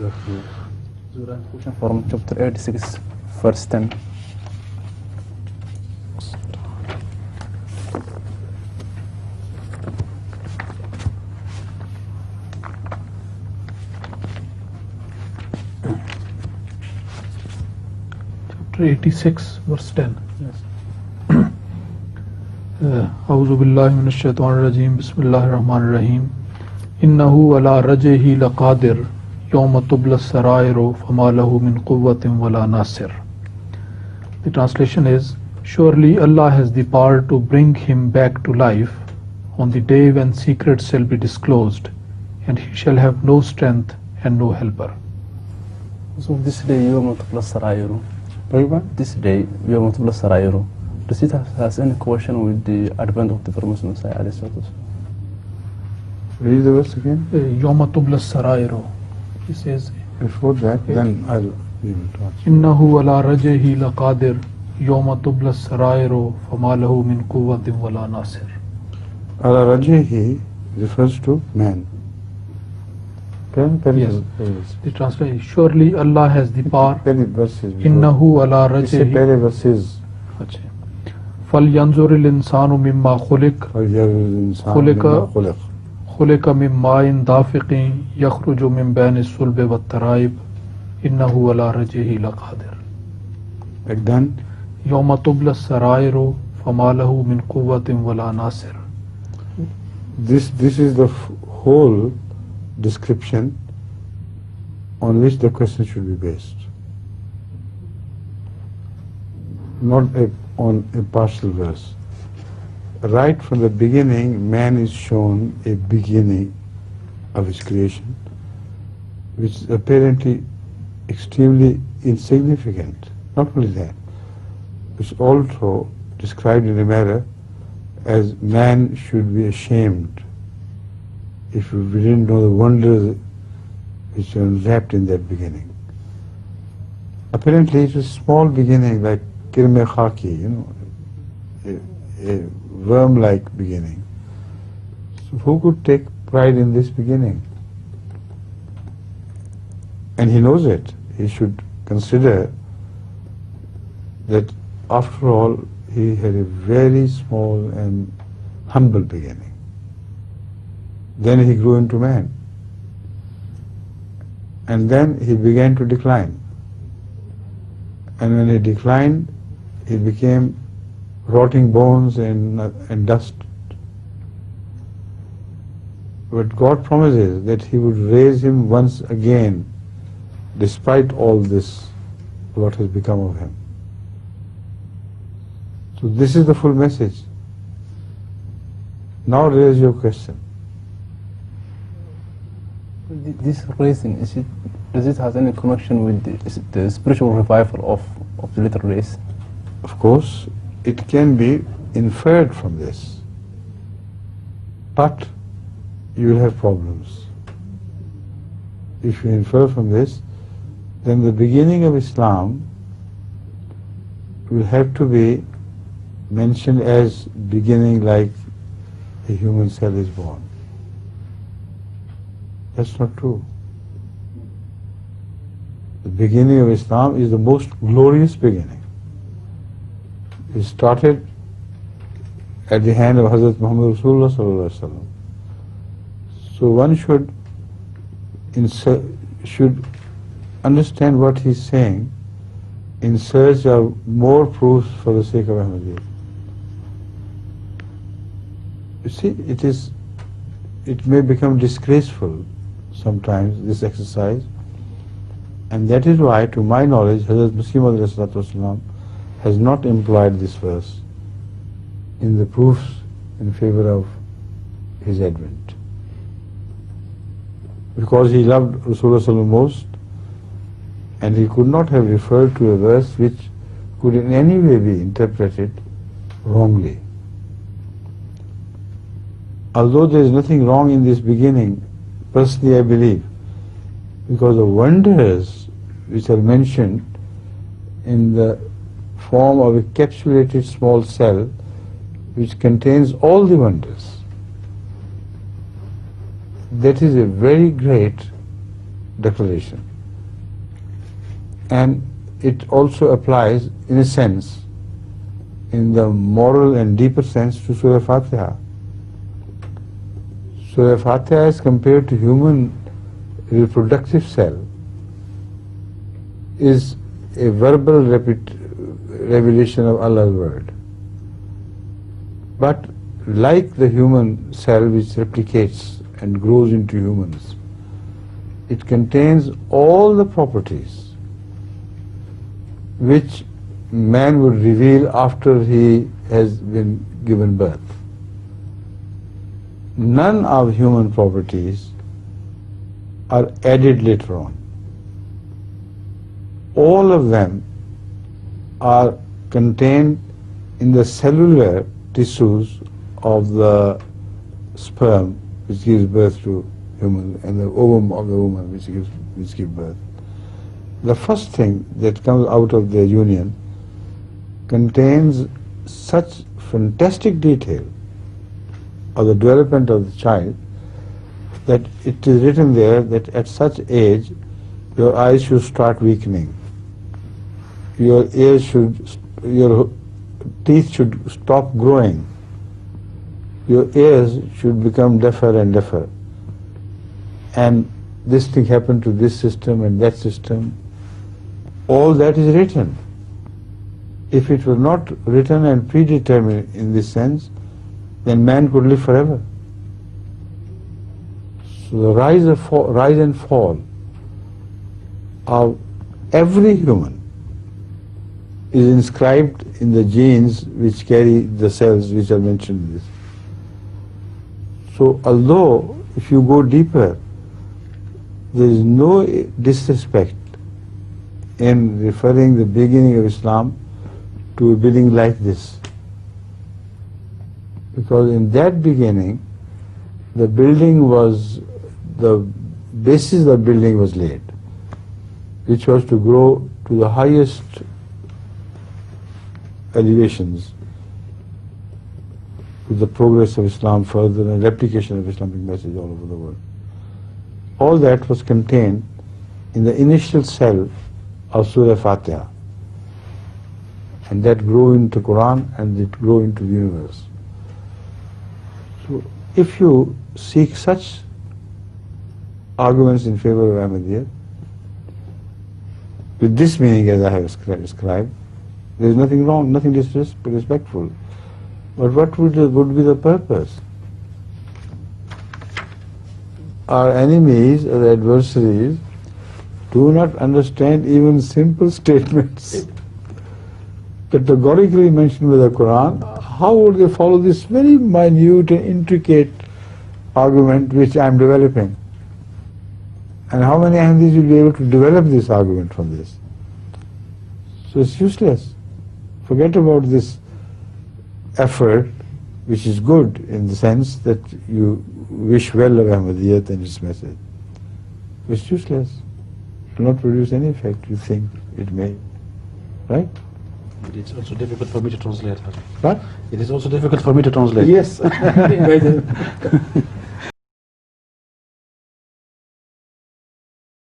Question from chapter 86, verse 10. Chapter 86, verse 10. Yes. أعوذ بالله من الشيطان الرجيم بسم الله الرحمن الرحيم إنه على رجعه لقادر يوم تبلى السرائر فما له من قوة ولا ناصر. The translation is, surely Allah has the power to bring him back to life on the day when secrets shall be disclosed, and he shall have no strength and no helper. So this day يوم تبلى السرائر. This day يوم تبلى السرائر. Does it has any question with the advent of the Prophet Messiah? Read the verse again. يوم تبلى السرائر. He says, before that, then I'll leave it on. إنه على رجعه لقادر يوم تبلى السرائر فما له من قوة ولا ناصر. Ala Rajihi refers to man. Yes. The translation, surely Allah has the power. إنه على رجعه. فلينظر الإنسان مما خلق من ماء دافق يخرج من بين الصلب والترائب إنه على رجعه لقادر. Again, يوم تبلى السرائر فما له من قوة ولا ناصر. This is the whole description on which the question should be based, not on a partial verse. Right from the beginning, man is shown a beginning of his creation, which is apparently extremely insignificant. Not only that, it's also described in a manner as man should be ashamed if we didn't know the wonders which are wrapped in that beginning. Apparently it was a small beginning like kirme khaki, a worm-like beginning. So who could take pride in this beginning? And he knows it. He should consider that after all he had a very small and humble beginning. Then he grew into man. And then he began to decline. And when he declined, he became rotting bones and dust. But God promises that He would raise him once again, despite all this, what has become of him. So this is the full message. Now raise your question. This raising, does it have any connection with the spiritual revival of the little race? Of course, it can be inferred from this, but you will have problems. If you infer from this, then the beginning of Islam will have to be mentioned as beginning like a human cell is born. That's not true. The beginning of Islam is the most glorious beginning. It started at the hand of Hazrat Muhammad Rasulullah sallallahu alaihi wasallam. So one should understand what he's saying in search of more proofs for the sake of Ahmadiyya. You see, it may become disgraceful sometimes, this exercise, and that is why, to my knowledge, Hazrat Muslim has not employed this verse in the proofs in favor of his advent, because he loved Rasulullah most, and he could not have referred to a verse which could in any way be interpreted wrongly. Although there is nothing wrong in this beginning, personally I believe, because the wonders which are mentioned in the form of a capsulated small cell which contains all the wonders, that is a very great declaration. And it also applies, in a sense, in the moral and deeper sense, to Surah Fatiha. Surah Fatiha, as compared to human reproductive cell, is a verbal revelation of Allah's word. But like the human cell which replicates and grows into humans, it contains all the properties which man would reveal after he has been given birth. None of human properties are added later on. All of them are contained in the cellular tissues of the sperm which gives birth to human, and the ovum of the woman which gives birth. The first thing that comes out of their union contains such fantastic detail of the development of the child that it is written there that at such age your eyes should start weakening, your teeth should stop growing, your ears should become deafer and deafer, and this thing happened to this system and that system. All that is written. If it was not written and predetermined in this sense, then man could live forever. So the rise and fall of every human is inscribed in the genes which carry the cells which are mentioned in this. So although if you go deeper, there is no disrespect in referring the beginning of Islam to a beginning like this, because in that beginning the basis of the building was laid, which was to grow to the highest elevations with the progress of Islam further and replication of Islamic message all over the world. All that was contained in the initial cell of Surah Fatiha, and that grew into Quran and it grew into the universe. So if you seek such arguments in favor of Ahmadiyyah, with this meaning as I have described, there is nothing wrong, nothing disrespectful. But what would be the purpose? Our enemies or adversaries do not understand even simple statements categorically mentioned by the Quran. How would they follow this very minute and intricate argument which I am developing? And how many Ahmadis will be able to develop this argument from this? So it's useless. Forget about this effort, which is good in the sense that you wish well of Ahmadiyyat and its message. It's useless. It will not produce any effect you think it may. Right? But it's also difficult for me to translate. What? It is also difficult for me to translate. Yes.